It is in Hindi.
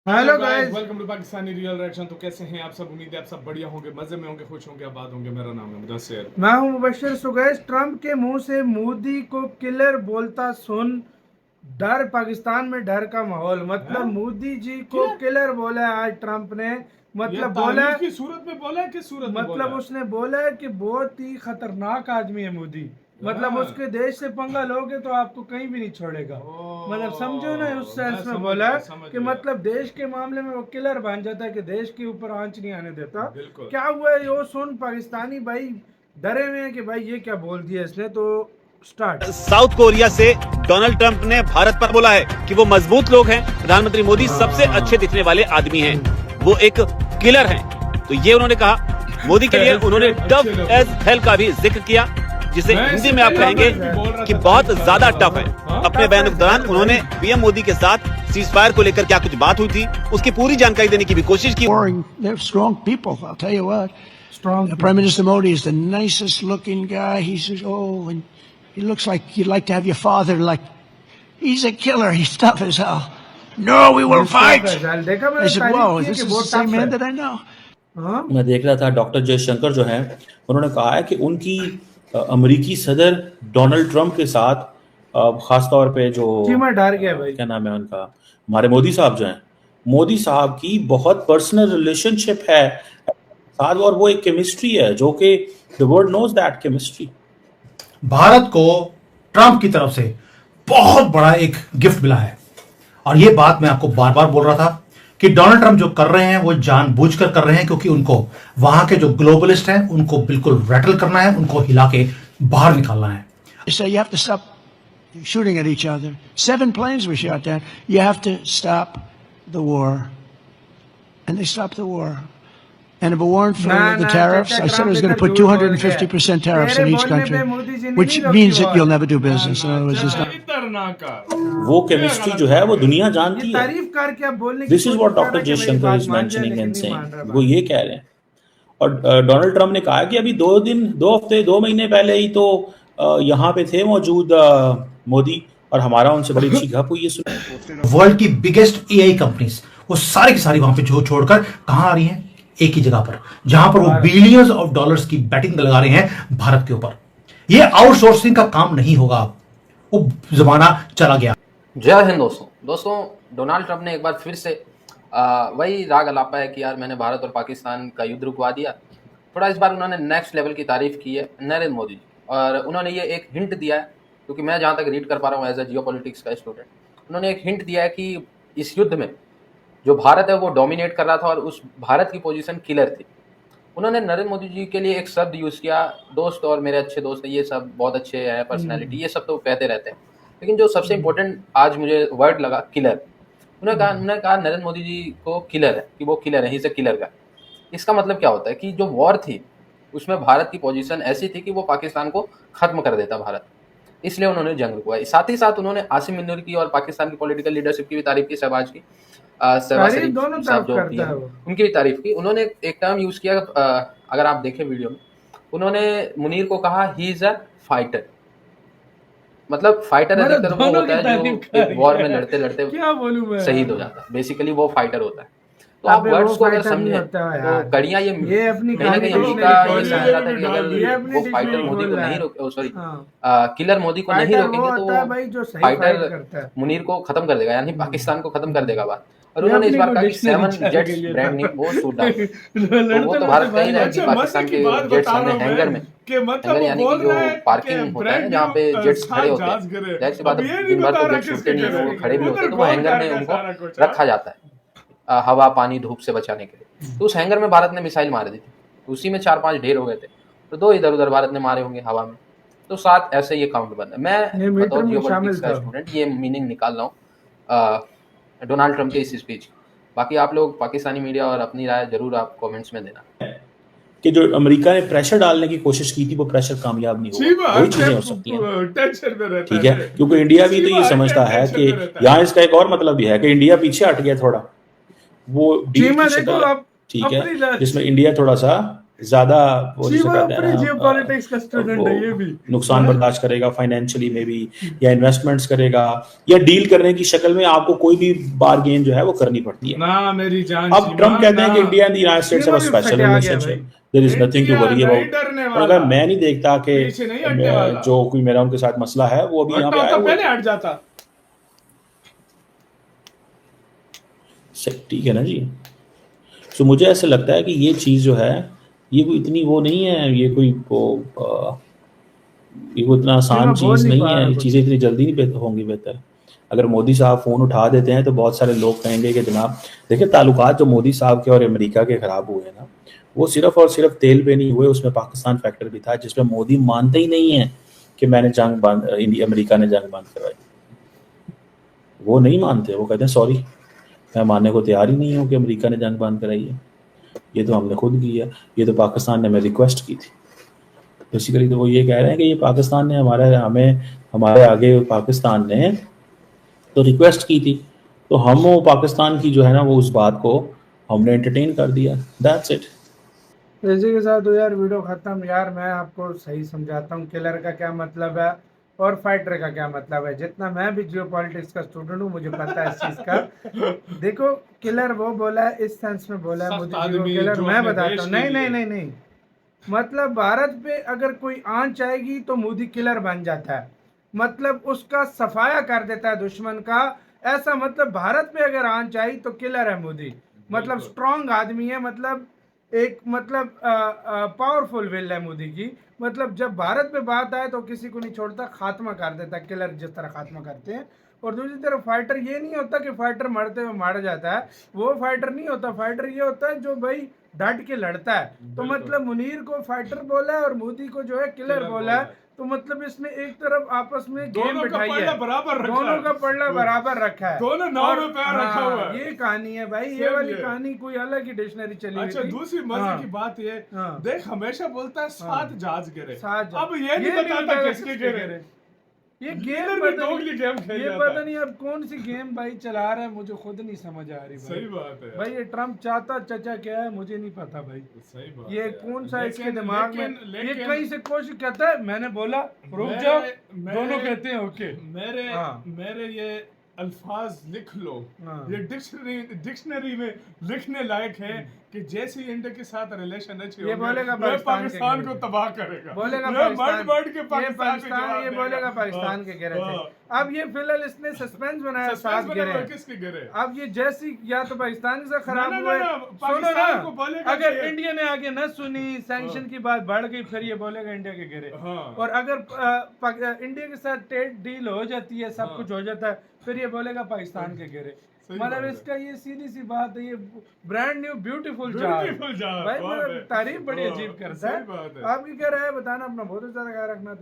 Hello guys. Welcome to Pakistani real reaction. तो कैसे हैं आप सब? उम्मीद है आप सब बढ़िया होंगे, मजे में होंगे, खुश होंगे, आबाद होंगे। मेरा नाम है मुदस्सिर। मैं हूं मुबशिर। सो गाइस, ट्रम्प के मुंह से मोदी को किलर बोलता सुन डर, पाकिस्तान में डर का माहौल। मतलब मोदी जी को किलर बोला है आज ट्रम्प ने। मतलब बोला तारीफ की सूरत में बोला है, किस सूरत में बोला मतलब है? उसने बोला है कि बहुत ही खतरनाक आदमी है मोदी। मतलब उसके देश से पंगा लोगे तो आपको कहीं भी नहीं छोड़ेगा। मतलब समझो ना, उस सेंस में बोला है कि मतलब देश के मामले में वो किलर बन जाता है कि देश के ऊपर आंच नहीं आने देता। क्या हुआ है यो सुन, पाकिस्तानी भाई डरे हुए हैं कि भाई ये क्या बोल दिया इसने। तो स्टार्ट। साउथ कोरिया से डोनाल्ड ट्रंप ने भारत पर बोला है कि वो मजबूत लोग हैं। प्रधानमंत्री मोदी सबसे अच्छे दिखने वाले आदमी हैं, वो एक किलर हैं। तो ये उन्होंने कहा। मोदी के लिए उन्होंने टफ एज हेल का भी जिक्र किया, जिसे हिंदी में आप कहेंगे कि बहुत ज्यादा टफ है। अपने बयान के दौरान उन्होंने पीएम मोदी के साथ सीज फायर को लेकर क्या कुछ बात हुई थी, उसकी पूरी जानकारी देने की भी कोशिश की। They're strong people, I'll tell you what. Strong. Prime Minister Modi is the nicest looking guy. He's and he looks like you'd like to have your father. Like he's a killer. He's tough as hell. No, we will fight. I said, "Whoa, this is the same man that I know." मैं देख रहा था डॉक्टर जयशंकर जो हैं, उन्होंने कहा है कि उनकी अमेरिकी सदर डोनाल्ड ट्रंप के साथ खासतौर पे जो मैं डर गया भाई, क्या नाम है उनका, हमारे मोदी साहब जो हैं, मोदी साहब की बहुत पर्सनल रिलेशनशिप है साथ, और वो एक केमिस्ट्री है जो कि the world knows that chemistry. Bharat को ट्रंप की तरफ से बहुत बड़ा एक गिफ्ट मिला है, और ये बात मैं आपको बार बार बोल रहा था कि डोनाल्ड ट्रंप जो कर रहे हैं वो जानबूझकर कर रहे हैं, क्योंकि उनको वहां के जो ग्लोबलिस्ट हैं उनको बिल्कुल रैटल करना है, उनको हिला के बाहर निकालना है। So you have to stop shooting at each other. 7 planes were shot down. You have to stop the war, and they stopped the war. And if it weren't for the tariffs, I said I was going to put 250% tariffs in each country, which means that you'll never do business. In other words, it's not. वो केमिस्ट्री जो है वो दुनिया जानती है। तारीफ करके आप बोलने की this is what doctor Jaishankar is mentioning and saying, वो ये कह रहे हैं। और डोनाल्ड ट्रंप ने कहा कि अभी 2 हफ्ते 2 महीने पहले ही तो यहाँ पे थे मौजूद मोदी, और हमारा उनसे बड़ी अच्छी गप हुई है। वर्ल्ड की बिगेस्ट एआई कंपनीज वो सारी की सारी वहां पे छोड़कर कहां आ रही हैं? एक ही जगह पर, जहां पर वो बिलियंस ऑफ डॉलर्स की बैटिंग लगा रहे हैं भारत के ऊपर। ये आउटसोर्सिंग का काम नहीं होगा, वो जमाना चला गया। जय हिंद दोस्तों, डोनाल्ड ट्रंप ने एक बार फिर से वही राग अलापा है कि यार मैंने भारत और पाकिस्तान का युद्ध रुकवा दिया। थोड़ा इस बार उन्होंने नेक्स्ट लेवल की तारीफ की है नरेंद्र मोदी जी, और उन्होंने ये एक हिंट दिया है, क्योंकि मैं जहाँ तक रीड कर पा रहा हूँ एज ए जियोपॉलिटिक्स का स्टूडेंट, उन्होंने एक हिंट दिया है कि इस युद्ध में जो भारत है वो डोमिनेट कर रहा था और उस भारत की पोजीशन किलर थी। उन्होंने नरेंद्र मोदी जी के लिए एक शब्द यूज़ किया, दोस्त और मेरे अच्छे दोस्त हैं, ये सब बहुत अच्छे हैं, पर्सनैलिटी, ये सब तो कहते रहते हैं, लेकिन जो सबसे इंपॉर्टेंट आज मुझे वर्ड लगा किलर। उन्होंने कहा नरेंद्र मोदी जी को किलर है, कि वो किलर है, ही इज अ किलर का। इसका मतलब क्या होता है कि जो वॉर थी उसमें भारत की पोजीशन ऐसी थी कि वो पाकिस्तान को खत्म कर देता भारत, इसलिए उन्होंने जंग रुकवाई। साथ ही साथ उन्होंने आसिम मुनीर की और पाकिस्तान की पॉलिटिकल लीडरशिप की भी तारीफ की, शहबाज की, साहब जो उनकी भी तारीफ की। उन्होंने एक टर्म यूज किया, अगर आप देखें वीडियो में, उन्होंने मुनीर को कहा ही इज अ फाइटर। मतलब फाइटर अधिकतर वो होता है जो एक वॉर में लड़ते लड़ते शहीद हो जाता है, बेसिकली वो फाइटर होता है। तो आप वर्ड्स को अगर समझे तो कड़ियां ये कहीं ना कहीं अमेरिका ये समझ रहा था कि अगर वो फाइटर मोदी को नहीं रोके, सॉरी किलर मोदी को नहीं रोकेंगे तो वो फाइटर मुनीर को खत्म कर देगा, यानी पाकिस्तान को खत्म कर देगा बात। और उन्होंने इस बार कहा कि 7 जेट्स ब्रांड नेम वो शूट डाउन, तो वो तो भारत कहीं ना कहीं पाकिस्तान के जेट्स हमने हैंगर में, हैंगर यानी कि जो पार्किंग होता है जहाँ पे जेट्स खड़े होते हैं, जाहिर सी बात है दिन भर तो जेट्स उड़ते नहीं है, वो खड़े भी होते हैं, तो वो हैंगर में उनको रखा जाता है हवा पानी धूप से बचाने के लिए। तो उस हैंगर में भारत ने मिसाइल मार दी थी, उसी में 4-5 ढेर हो गए थे, तो 2 इधर उधर भारत ने मारे होंगे हवा में, तो 7 ऐसे ये काउंट बंद है। मैं बतौर जियोपॉलिटिक्स का स्टूडेंट ये मीनिंग निकाल रहा हूँ डोनाल्ड ट्रंप के इस स्पीच। बाकी आप लोग पाकिस्तानी मीडिया और अपनी राय जरूर आप कमेंट्स में देना। कि जो अमेरिका ने प्रेशर डालने की कोशिश की थी वो प्रेशर कामयाब नहीं हुआ, वही चीजें हो सकती हैं, ठीक है, क्योंकि इंडिया भी तो ये समझता है कि यहाँ इसका एक और मतलब भी है कि इंडिया पीछे हट गया थोड़ा, वो डील की शक्ल, ठीक है, जिसमें इंडिया थोड़ा सा ज्यादा वो जिसे जीवा कहते अपने हैं जियोपॉलिटिक्स का स्टूडेंट है ये भी। नुकसान बर्दाश्त करेगा फाइनेंशियली में भी, या इन्वेस्टमेंट्स करेगा, या डील करने की शक्ल में आपको कोई भी बारगेन जो है वो करनी पड़ती है। ना मेरी जान अब ट्रम्प कहते हैं कि India and the United States have a special relationship, there is nothing to worry about. अगर मैं नहीं देखता कि पीछे नहीं हटने वाला। जो कोई मेरा उनके साथ मसला है वो अभी यहाँ पे आया पहले हट जाता। ठीक है ना जी। तो मुझे ऐसा लगता है कि ये चीज़ जो है ये कोई इतनी वो नहीं है, ये कोई इतना आसान चीज़ नहीं है, ये चीज़ें इतनी जल्दी नहीं होंगी बेहतर। अगर मोदी साहब फ़ोन उठा देते हैं तो बहुत सारे लोग कहेंगे कि जनाब देखिए ताल्लुकात जो मोदी साहब के और अमेरिका के ख़राब हुए ना, वो सिर्फ और सिर्फ तेल पे नहीं हुए, उसमें पाकिस्तान फैक्टर भी था, जिसमें मोदी मानते ही नहीं है कि मैंने अमेरिका ने जंग बंद करवाई। वो नहीं मानते, वो कहते हैं सॉरी मैं मानने को तैयार ही नहीं हूँ कि अमेरिका ने जंग बंद कराई है, ये तो हमने खुद की है, ये तो पाकिस्तान ने हमें रिक्वेस्ट की थी। बेसिकली तो वो ये कह रहे हैं कि ये पाकिस्तान ने हमारे आगे पाकिस्तान ने तो रिक्वेस्ट की थी, तो हम वो पाकिस्तान की जो है ना वो उस बात को हमने एंटरटेन कर दिया, दैट्स इट। इसी के साथ यार वीडियो खत्म। यार मैं आपको सही समझाता हूँ किलर का क्या मतलब है और फाइटर का क्या मतलब है। जितना मैं भी जियोपॉलिटिक्स का स्टूडेंट हूँ मुझे पता है इस चीज़ का। देखो किलर वो बोला है इस सेंस में बोला है मोदी जी को किलर, मैं बताता हूँ। नहीं, मतलब भारत पे अगर कोई आंच आएगी तो मोदी किलर बन जाता है, मतलब उसका सफाया कर देता है दुश्मन का। ऐसा मतलब भारत पे अगर आंच आई तो किलर है मोदी, मतलब स्ट्रॉन्ग आदमी है, मतलब एक मतलब पावरफुल विल है मोदी की। मतलब जब भारत पे बात आए तो किसी को नहीं छोड़ता, खात्मा कर देता किलर जिस तरह खात्मा करते हैं। और दूसरी तरफ फाइटर ये नहीं होता कि फाइटर मरते हुए मारा जाता है, वो फाइटर नहीं होता। फाइटर ये होता है जो भाई डट के लड़ता है। तो मतलब मुनीर को फाइटर बोला है और मोदी को जो है किलर बोला है। तो मतलब इसमें एक तरफ आपस में गेम बिठाई है, दोनों का पल्ला बराबर रखा है, दोनों नाव में पैर रखा हुआ है। ये कहानी है भाई, ये वाली कहानी कोई अलग ही डिक्शनरी चली। अच्छा दूसरी मजे की बात ये देख, हमेशा बोलता है 7 जहाज गिरे, अब ये नहीं बताता किसके गिरे। ये गेम पता नहीं अब कौन सी गेम भाई चला रहा है, मुझे खुद नहीं समझ आ रही भाई। सही बात है भाई ये ट्रम्प चाहता चचा क्या है मुझे नहीं पता भाई। सही बात ये है। कौन सा इसके दिमाग में ये कहीं से कोशिश करता है, मैंने बोला रुक जाओ, दोनों कहते हैं ओके। मेरे ये अल्फाज लिख लो, ये डिक्शनरी में लिखने लायक है कि जैसे ही इंडिया के साथ रिलेशन अच्छे ये बोलेगा पाकिस्तान को तबाह करेगा, बोलेगा पाकिस्तान, ये बोलेगा पाकिस्तान के गिरे थे। अब ये फिलहाल इसने सस्पेंस बनाया 7 गिरे, किसके गिरे। अब ये जैसी या तो पाकिस्तान से खराब हुए, सुनो ना, अगर इंडिया ने आगे न सुनी, सैंक्शन की बात बढ़ गई, फिर ये बोलेगा इंडिया के गिरे। और अगर इंडिया के साथ ट्रेड डील हो जाती है, सब कुछ हो जाता है, फिर ये बोलेगा पाकिस्तान के गिरे। मतलब इसका ये सीधी सी बात है, ये ब्रांड न्यू ब्यूटीफुल जॉब भाई, मतलब तारीफ बड़ी अजीब करता है। आप क्या कह रहे हैं बताना, अपना बहुत ज्यादा ख्याल रखना।